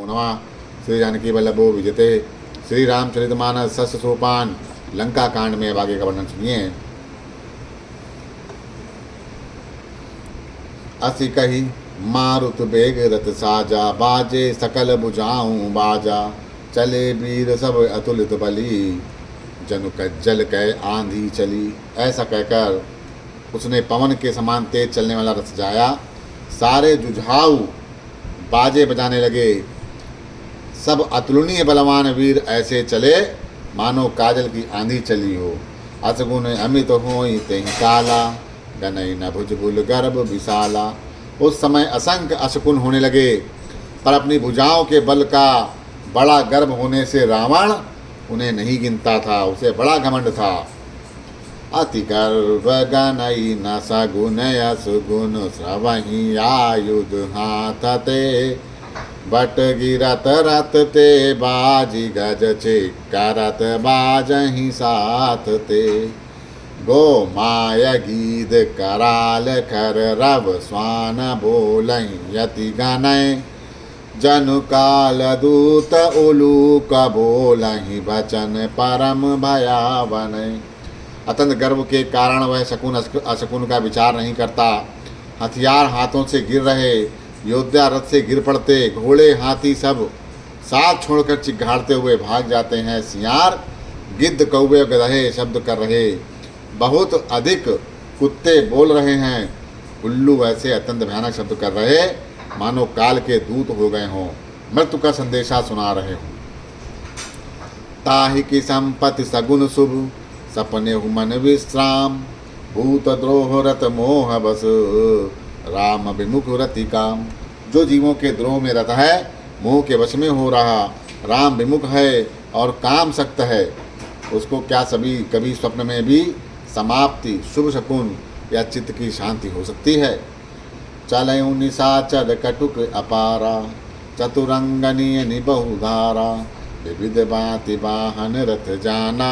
नमः। श्री जानकी वल्लभो विजते। श्री रामचरितमानस षष्ठ सोपान लंका कांड में अब आगे का वर्णन सुनिए। असी कही मारुत बेग रथ साजा, बाजे सकल बुझाऊं बाजा, चले वीर सब अतुलित बली, जनु कज्जल कह आंधी चली। ऐसा कहकर उसने पवन के समान तेज चलने वाला रथ जाया। सारे जुझाऊ बाजे बजाने लगे। सब अतुलनीय बलवान वीर ऐसे चले मानो काजल की आंधी चली हो। असगुन अमित होई तेहि काला, गनई न भुजबुल गर्भ विशाला। उस समय असंख्य अशकुन होने लगे, पर अपनी भुजाओं के बल का बड़ा गर्भ होने से रावण उन्हें नहीं गिनता था, उसे बड़ा घमंड था। अति गर्भ गनई न सगुन असगुन, श्रवहि आयुध हाथ ते, बट गिरत रत ते बाजी गज चिक्करत बाजहि साथ ते। गो माय गीध कराल खर रव स्वान बोलहि यति गनय, जनु काल दूत उलूक बोलहि वचन परम भयावन। अत्यंत गर्व के कारण वह शकुन अशकुन का विचार नहीं करता। हथियार हाथों से गिर रहे, योद्धा रथ से गिर पड़ते, घोड़े हाथी सब साथ छोड़कर चिघाड़ते हुए भाग जाते हैं। सियार गिद्ध कौवे गधे शब्द कर रहे, बहुत अधिक कुत्ते बोल रहे हैं। उल्लू ऐसे अत्यंत भयानक शब्द कर रहे मानो काल के दूत हो गए हों, मृत्यु का संदेशा सुना रहे हों। ताहि की संपत्ति सगुन शुभ, सपने मन विश्राम, भूत द्रोह रत मोह बस, राम विमुख रति काम। जो जीवों के द्रोह में रत है, मोह के वश में हो रहा, राम विमुख है और काम सक्त है, उसको क्या सभी कभी स्वप्न में भी समाप्ति, शुभ शकुन या चित्त की शांति हो सकती है। चलयु निशाचर कटुक अपारा, चतुरंगनीय निबहुधारा, विविध भांति वाहन रथ जाना,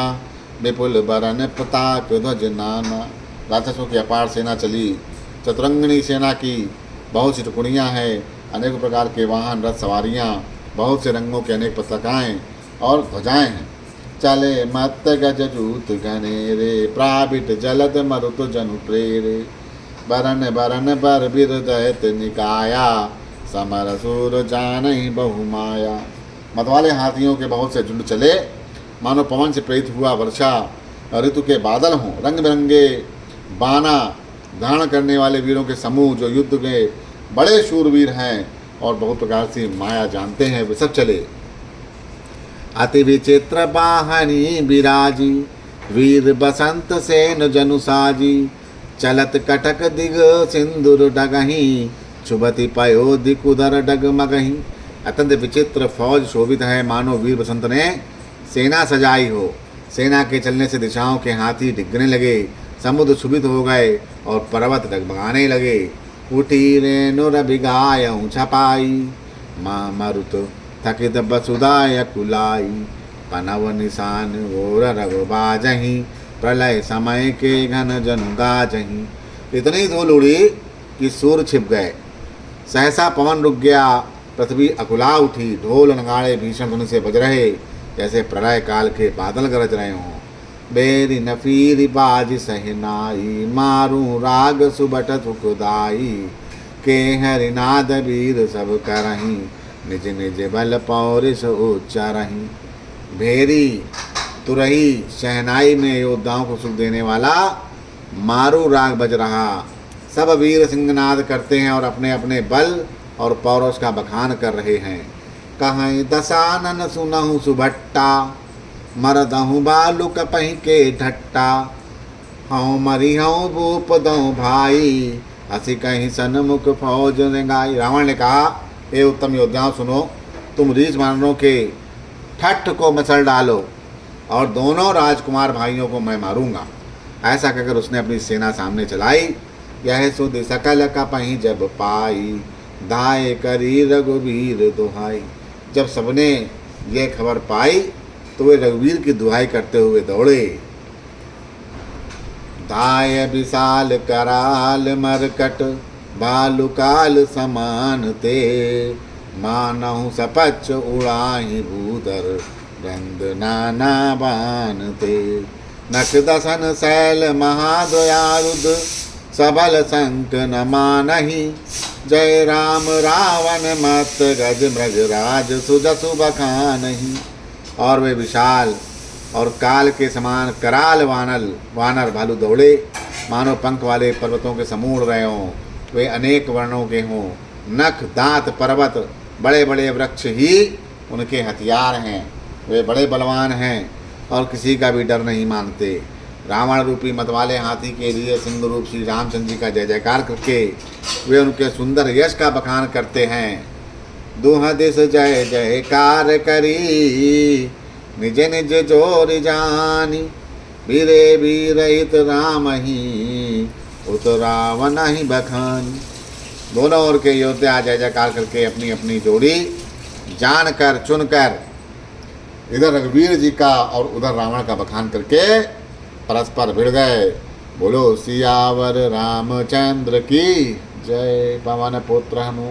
विपुल बरन पताक ध्वज नाना। राक्षसों की अपार सेना चली, चतुरंगनी सेना की बहुत सी टुकड़ियाँ हैं, अनेक प्रकार के वाहन रथ सवारियाँ, बहुत से रंगों के अनेक पताकाएँ और ध्वजाएँ हैं। चले मत गज जूत घनेरे, प्राबिट जलद मरुत जनु प्रेरे, बरन बरन बर बिर दैत निकाया, समर सूर जानहि बहुमाया। मतवाले हाथियों के बहुत से झुंड चले, मानो पवन से प्रेरित हुआ वर्षा ऋतु के बादल हों। रंग बिरंगे बाना धारण करने वाले वीरों के समूह, जो युद्ध में बड़े शूरवीर हैं और बहुत प्रकार से माया जानते हैं, वे सब चले। अति विचित्र बाहनी बिराजी, वीर बसंत सेन जनु साजी, चलत कटक दिग सिंदूर डगही, शुभति पयोधि कुदर डगमगही। अत्यंत विचित्र फौज शोभित है, मानो वीर बसंत ने सेना सजाई हो। सेना के चलने से दिशाओं के हाथी डिगने लगे, समुद्र क्षुभित हो गए और पर्वत डगमगाने लगे। उठी रेणु रबिगायऊं छपाई, माँ मरुत थकित बसुदाय कुलाई, पनव निशान ओर रव बाजही, प्रलय समय के घन जनु गाजही। इतनी धूल उड़ी कि सूर्य छिप गए, सहसा पवन रुक गया, पृथ्वी अकुला उठी, ढोल नगाड़े भीषण ध्वनि से बज रहे, जैसे प्रलय काल के बादल गरज रहे हों। बेरी नफीरी बाज सहनाई, मारू राग सुबट थुकदाई, के हरिनाद वीर सब करही, निज निज बल पौरिस उच्चारही। भेरी तुरही शहनाई में योद्धाओं को सुख देने वाला मारू राग बज रहा। सब वीर सिंहनाद करते हैं और अपने अपने बल और पौरुष का बखान कर रहे हैं। कहीं दशानन सुनहु सुभट्टा, मरदहु बालू कपही के ढट्टा, हऊँ मरी हऊँ भूप दऊँ भाई, हसी कहीं सन्मुख फौज ने गाई। रावण ने कहा, हे उत्तम योद्धाओं सुनो, तुम रीछ वानरों के ठट्ठ को मसल डालो और दोनों राजकुमार भाइयों को मैं मारूंगा। ऐसा कहकर उसने अपनी सेना सामने चलाई। यह सुध सकल कपही जब पाई, दाए करी रघुवीर दुहाई। जब सबने ये खबर पाई तो वे रघुवीर की दुहाई करते हुए दौड़े। दाय विशाल कराल मरकट, भालुकाल समान ते, मानहु सपच उड़ाही भूधर रंद नाना बान ते। नख दसन शैल महादयारुद सबल संक न मानहि। जय राम रावण मत गज मृग राज सुजसु बखानहि। और वे विशाल और काल के समान कराल वानर भालू दौड़े, मानो पंख वाले पर्वतों के समूह रहे हों। वे अनेक वर्णों के हों, नख दांत पर्वत बड़े बड़े वृक्ष ही उनके हथियार हैं। वे बड़े बलवान हैं और किसी का भी डर नहीं मानते। रावण रूपी मतवाले हाथी के लिए सिंधु रूप श्री रामचंद्र जी का जय जयकार करके वे उनके सुंदर यश का बखान करते हैं। दुह दिस जय जयकार करी निज निज जोर जानी। वीरे वीर हित राम ही उत रावण ही बखानी। दोनों ओर के योद्धा जय जयकार करके अपनी अपनी जोड़ी जानकर चुनकर इधर रघुवीर जी का और उधर रावण का बखान करके परस्पर भिड़ गए। बोलो सियावर रामचंद्र की जय। पवन पुत्र हनुमान।